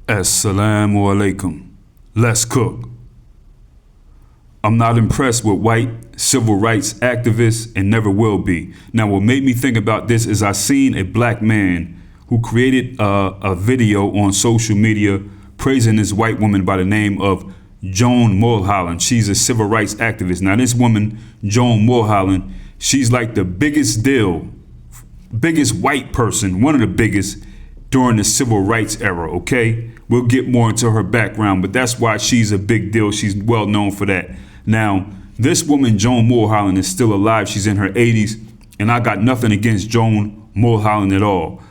Assalamu alaikum. Let's cook. I'm not impressed with white civil rights activists and never will be. Now, what made me think about this is I seen a black man who created a video on social media praising this white woman by the name of Joan Mulholland. She's a civil rights activist. Now, this woman, Joan Mulholland, she's like the biggest white person, one of the biggest during the civil rights era, okay? We'll get more into her background, but that's why she's a big deal. She's well known for that. Now, this woman, Joan Mulholland, is still alive. She's in her 80s, and I got nothing against Joan Mulholland at all.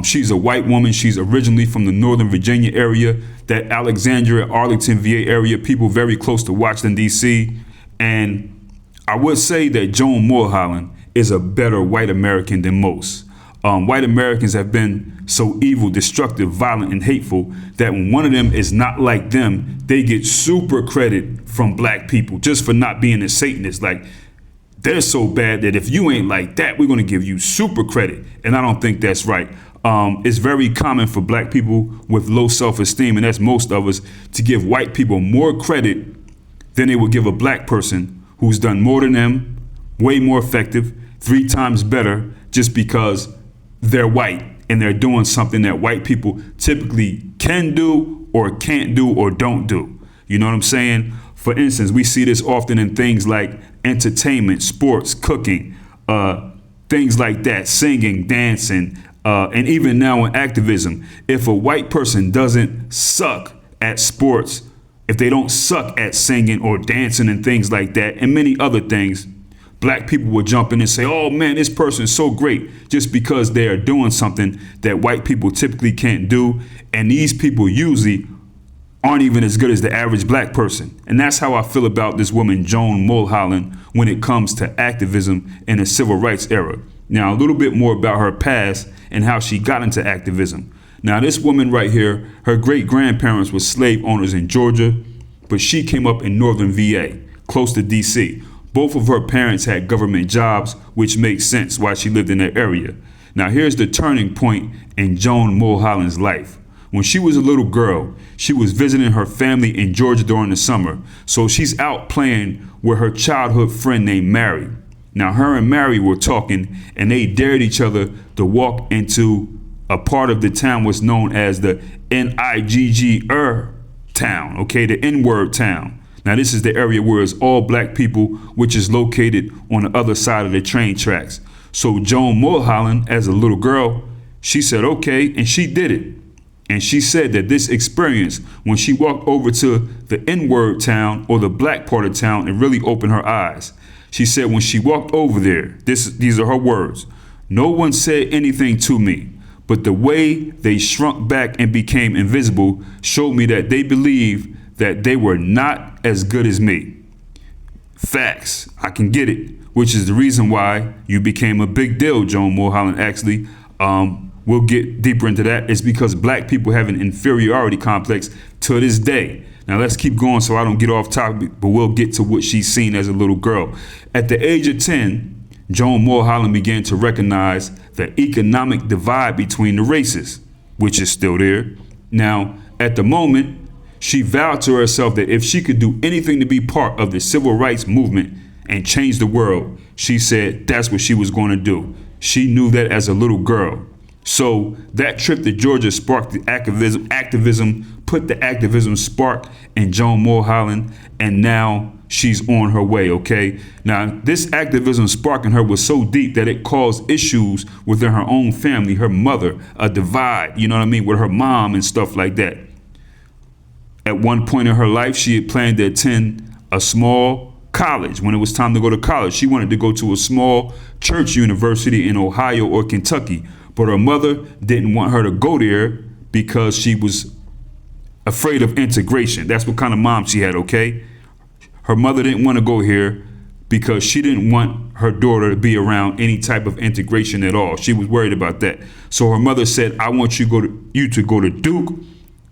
She's a white woman. She's originally from the Northern Virginia area, that Alexandria, Arlington, VA area, people very close to Washington, D.C. And I would say that Joan Mulholland is a better white American than most. White Americans have been so evil, destructive, violent, and hateful that when one of them is not like them, they get super credit from black people just for not being a Satanist. Like, they're so bad that if you ain't like that, we're going to give you super credit. And I don't think that's right. It's very common for black people with low self-esteem, and that's most of us, to give white people more credit than they would give a black person who's done more than them, way more effective, 3 times better, just because they're white and they're doing something that white people typically can do or can't do or don't do. You know what I'm saying? For instance, we see this often in things like entertainment, sports, cooking, things like that, singing, dancing, and even now in activism. If a white person doesn't suck at sports, if they don't suck at singing or dancing and things like that, and many other things, black people will jump in and say, oh man, this person is so great, just because they are doing something that white people typically can't do. And these people usually aren't even as good as the average black person. And that's how I feel about this woman, Joan Mulholland, when it comes to activism in the civil rights era. Now, a little bit more about her past and how she got into activism. Now, this woman right here, her great grandparents were slave owners in Georgia, but she came up in Northern VA, close to DC. Both of her parents had government jobs, which makes sense why she lived in that area. Now, here's the turning point in Joan Mulholland's life. When she was a little girl, she was visiting her family in Georgia during the summer. So she's out playing with her childhood friend named Mary. Now, her and Mary were talking, and they dared each other to walk into a part of the town was known as the Nigger town, okay, the N-word town. Now, this is the area where it's all black people, which is located on the other side of the train tracks. So Joan Mulholland, as a little girl, she said, okay, and she did it. And she said that this experience, when she walked over to the N-word town, or the black part of town, it really opened her eyes. She said when she walked over there, these are her words, no one said anything to me, but the way they shrunk back and became invisible showed me that they believed that they were not as good as me. Facts, I can get it, which is the reason why you became a big deal, Joan Mulholland. Actually, we'll get deeper into that. It's because black people have an inferiority complex to this day. Now, let's keep going so I don't get off topic, but we'll get to what she's seen as a little girl. At the age of 10, Joan Mulholland began to recognize the economic divide between the races, which is still there. Now, at the moment, she vowed to herself that if she could do anything to be part of the civil rights movement and change the world, she said that's what she was going to do. She knew that as a little girl. So that trip to Georgia sparked the activism, put the activism spark in Joan Mulholland, and now she's on her way, okay? Now, this activism spark in her was so deep that it caused issues within her own family, her mother, a divide, you know what I mean, with her mom and stuff like that. At one point in her life, she had planned to attend a small college. When it was time to go to college, she wanted to go to a small church university in Ohio or Kentucky, but her mother didn't want her to go there because she was afraid of integration. That's what kind of mom she had, okay? Her mother didn't want to go here because she didn't want her daughter to be around any type of integration at all. She was worried about that. So her mother said, I want you to go to Duke.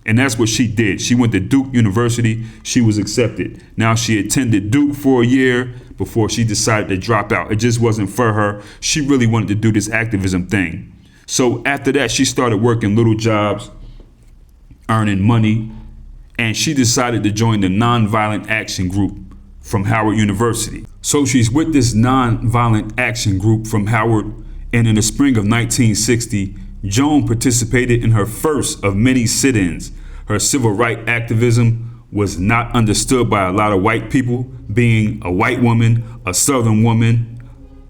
And that's what she did. She went to Duke University. She was accepted. Now, she attended Duke for a year before she decided to drop out. It just wasn't for her. She really wanted to do this activism thing. So after that, she started working little jobs earning money, and she decided to join the Nonviolent Action Group from Howard University. So she's with this Nonviolent Action Group from Howard, and in the spring of 1960, Joan participated in her first of many sit-ins. Her civil rights activism was not understood by a lot of white people. Being a white woman, a Southern woman,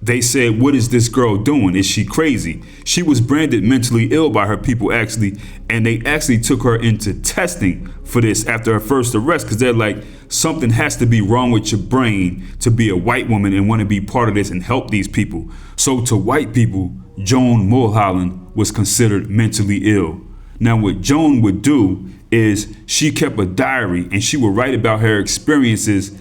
they said, what is this girl doing? Is she crazy? She was branded mentally ill by her people, actually, and they actually took her into testing for this after her first arrest, because they're like, something has to be wrong with your brain to be a white woman and want to be part of this and help these people. So to white people, Joan Mulholland was considered mentally ill. Now what Joan would do is she kept a diary, and she would write about her experiences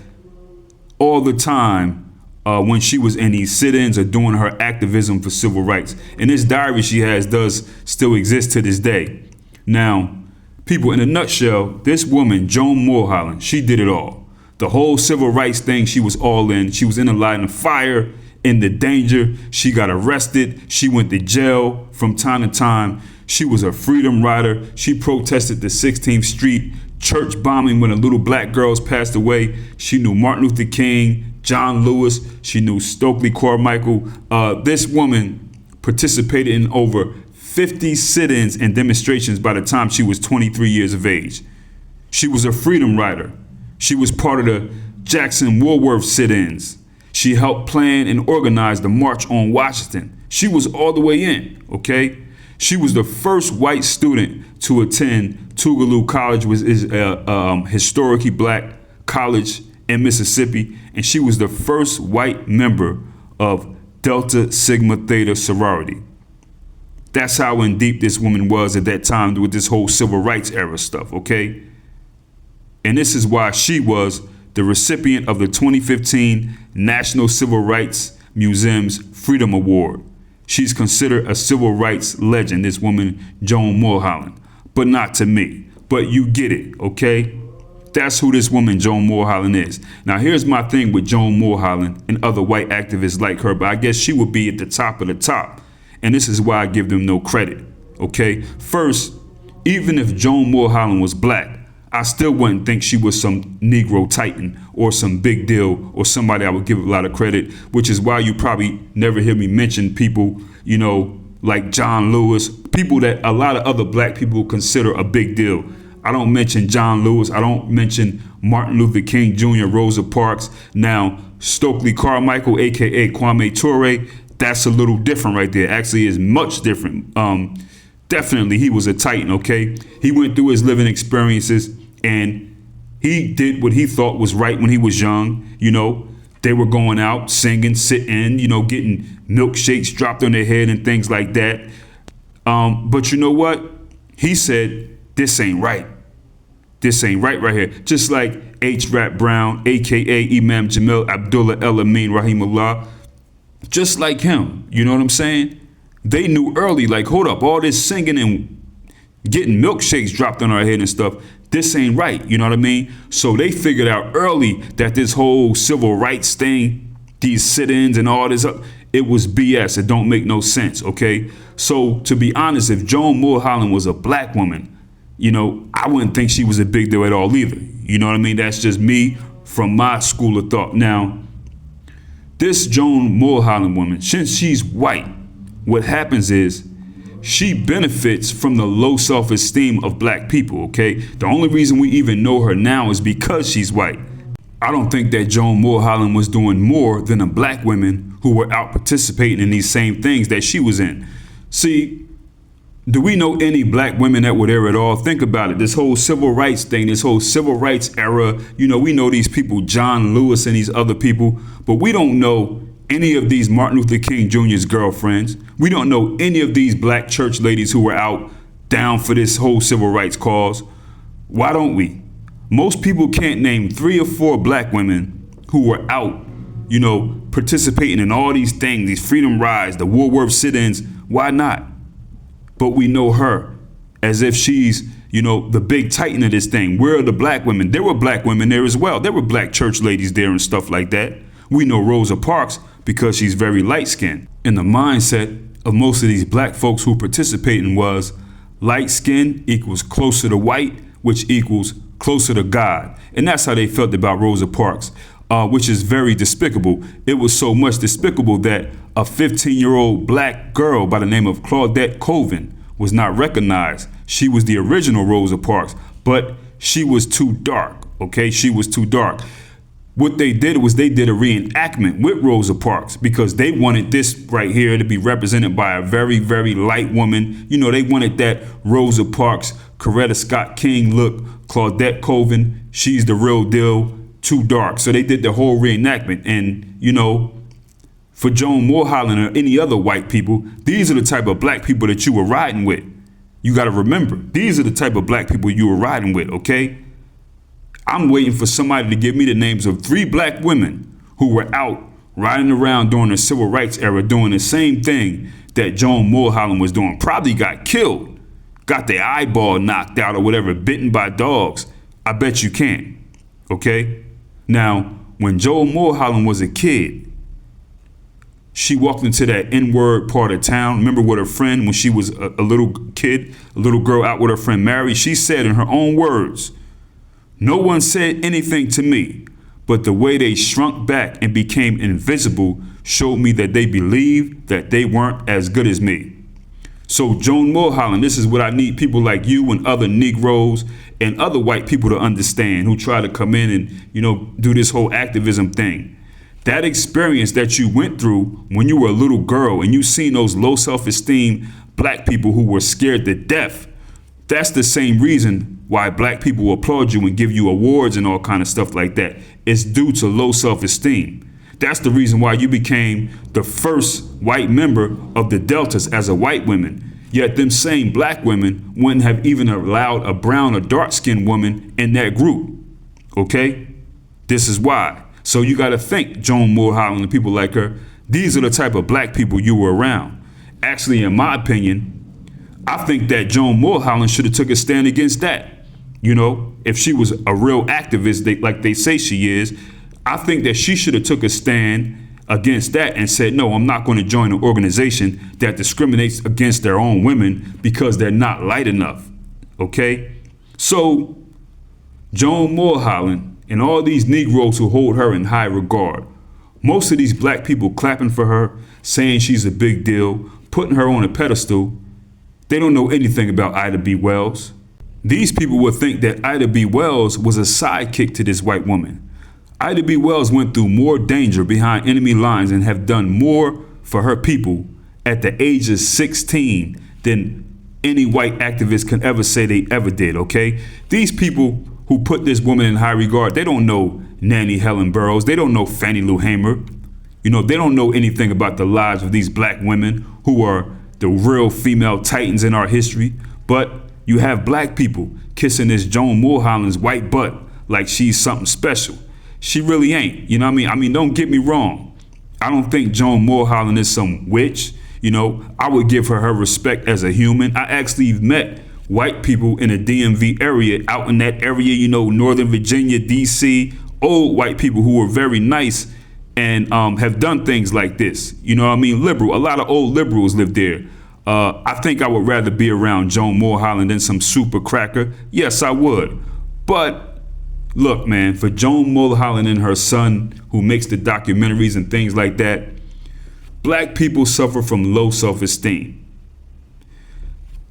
all the time when she was in these sit-ins or doing her activism for civil rights. And this diary she has does still exist to this day. Now, people, in a nutshell, this woman, Joan Mulholland, she did it all. The whole civil rights thing, she was all in. She was in the line of fire, in the danger. She got arrested. She went to jail from time to time. She was a freedom rider. She protested the 16th Street church bombing when the little black girls passed away. She knew Martin Luther King, John Lewis. She knew Stokely Carmichael. This woman participated in over 50 sit-ins and demonstrations by the time she was 23 years of age. She was a freedom rider. She was part of the Jackson Woolworth sit-ins. She helped plan and organize the March on Washington. She was all the way in, okay? She was the first white student to attend Tougaloo College, which is a historically black college in Mississippi, and she was the first white member of Delta Sigma Theta sorority. That's how in deep this woman was at that time with this whole civil rights era stuff, okay? And this is why she was the recipient of the 2015 National Civil Rights Museum's Freedom Award. She's considered a civil rights legend, this woman, Joan Mulholland, but not to me. But you get it, okay? That's who this woman, Joan Mulholland, is. Now, here's my thing with Joan Mulholland and other white activists like her, but I guess she would be at the top of the top. And this is why I give them no credit, okay? First, even if Joan Mulholland was black, I still wouldn't think she was some Negro Titan or some big deal or somebody I would give a lot of credit, which is why you probably never hear me mention people, you know, like John Lewis, people that a lot of other black people consider a big deal. I don't mention John Lewis. I don't mention Martin Luther King Jr., Rosa Parks. Now, Stokely Carmichael, a.k.a. Kwame Ture, that's a little different right there. Actually, is much different. Definitely, he was a Titan, okay? He went through his living experiences, and he did what he thought was right when he was young. You know, they were going out, singing, sitting, you know, getting milkshakes dropped on their head and things like that. But you know what? He said, this ain't right. This ain't right here. Just like H. Rap Brown, a.k.a. Imam Jamil Abdullah El Amin Rahimullah. Just like him, you know what I'm saying? They knew early, like, hold up, all this singing and getting milkshakes dropped on our head and stuff, this ain't right, you know what I mean? So they figured out early that this whole civil rights thing, these sit-ins and all this, it was BS. It don't make no sense, okay? So to be honest, if Joan Mulholland was a black woman, you know, I wouldn't think she was a big deal at all either. You know what I mean? That's just me from my school of thought. Now, this Joan Mulholland woman, since she's white, what happens is she benefits from the low self-esteem of black people, okay? The only reason we even know her now is because she's white. I don't think that Joan Mulholland was doing more than the black women who were out participating in these same things that she was in. See, do we know any black women that were there at all? Think about it. This whole civil rights thing, this whole civil rights era, you know, we know these people, John Lewis and these other people, but we don't know any of these Martin Luther King Jr.'s girlfriends. We don't know any of these black church ladies who were out down for this whole civil rights cause. Why don't we? Most people can't name 3 or 4 black women who were out, you know, participating in all these things, these freedom rides, the Woolworth sit-ins. Why not? But we know her as if she's, you know, the big titan of this thing. Where are the black women? There were black women there as well. There were black church ladies there and stuff like that. We know Rosa Parks because she's very light-skinned. And the mindset of most of these black folks who participating was, Light skin equals closer to white, which equals closer to God. And that's how they felt about Rosa Parks, which is very despicable. It was so much despicable that a 15-year-old black girl by the name of Claudette Colvin was not recognized. She was the original Rosa Parks, but she was too dark, okay? She was too dark. What they did was they did a reenactment with Rosa Parks because they wanted this right here to be represented by a very, very light woman. You know, they wanted that Rosa Parks, Coretta Scott King look. Claudette Colvin, she's the real deal, too dark. So they did the whole reenactment. And, you know, for Joan Mulholland or any other white people, these are the type of black people that you were riding with. You got to remember, these are the type of black people you were riding with, okay? I'm waiting for somebody to give me the names of 3 black women who were out riding around during the civil rights era doing the same thing that Joan Mulholland was doing. Probably got killed, got their eyeball knocked out or whatever, bitten by dogs. I bet you can't, okay? Now, when Joan Mulholland was a kid, she walked into that N-word part of town. Remember with her friend when she was a little kid, a little girl out with her friend Mary? She said in her own words, "No one said anything to me, but the way they shrunk back and became invisible showed me that they believed that they weren't as good as me." So Joan Mulholland, this is what I need people like you and other Negroes and other white people to understand who try to come in and, you know, do this whole activism thing. That experience that you went through when you were a little girl and you seen those low self-esteem black people who were scared to death, that's the same reason why black people will applaud you and give you awards and all kind of stuff like that. It's due to low self-esteem. That's the reason why you became the first white member of the Deltas as a white woman. Yet them same black women wouldn't have even allowed a brown or dark-skinned woman in that group. Okay? This is why. So you got to think, Joan Mulholland and people like her, these are the type of black people you were around. Actually, in my opinion, I think that Joan Mulholland should have took a stand against that. You know, if she was a real activist, like they say she is, I think that she should have took a stand against that and said, no, I'm not going to join an organization that discriminates against their own women because they're not light enough. Okay? So Joan Mulholland and all these Negroes who hold her in high regard, most of these black people clapping for her, saying she's a big deal, putting her on a pedestal, they don't know anything about Ida B. Wells. These people would think that Ida B. Wells was a sidekick to this white woman. Ida B. Wells went through more danger behind enemy lines and have done more for her people at the age of 16 than any white activist can ever say they ever did, okay? These people who put this woman in high regard, they don't know Nannie Helen Burroughs. They don't know Fannie Lou Hamer. You know, they don't know anything about the lives of these black women who are the real female titans in our history. But you have black people kissing this Joan Mulholland's white butt like she's something special. She really ain't, you know what I mean? Don't get me wrong. I don't think Joan Mulholland is some witch. You know, I would give her respect as a human. I actually met white people in the DMV area, out in that area, you know, Northern Virginia, DC, old white people who were very nice and have done things like this. You know what I mean? Liberal, a lot of old liberals live there. I think I would rather be around Joan Mulholland than some super cracker. Yes, I would. But look, man, for Joan Mulholland and her son who makes the documentaries and things like that, black people suffer from low self-esteem.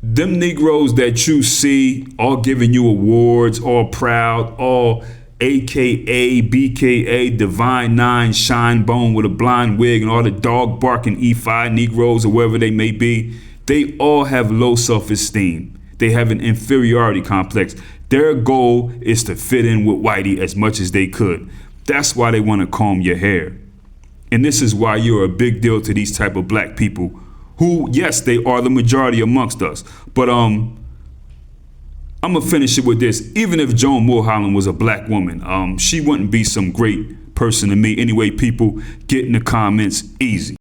Them Negroes that you see all giving you awards, all proud, all AKA, BKA, Divine Nine, Shine Bone with a blind wig and all the dog barking E5 Negroes or wherever they may be, they all have low self-esteem. They have an inferiority complex. Their goal is to fit in with whitey as much as they could. That's why they want to comb your hair. And this is why you're a big deal to these type of black people who, yes, they are the majority amongst us. But I'm going to finish it with this. Even if Joan Mulholland was a black woman, she wouldn't be some great person to me. Anyway, people, get in the comments easy.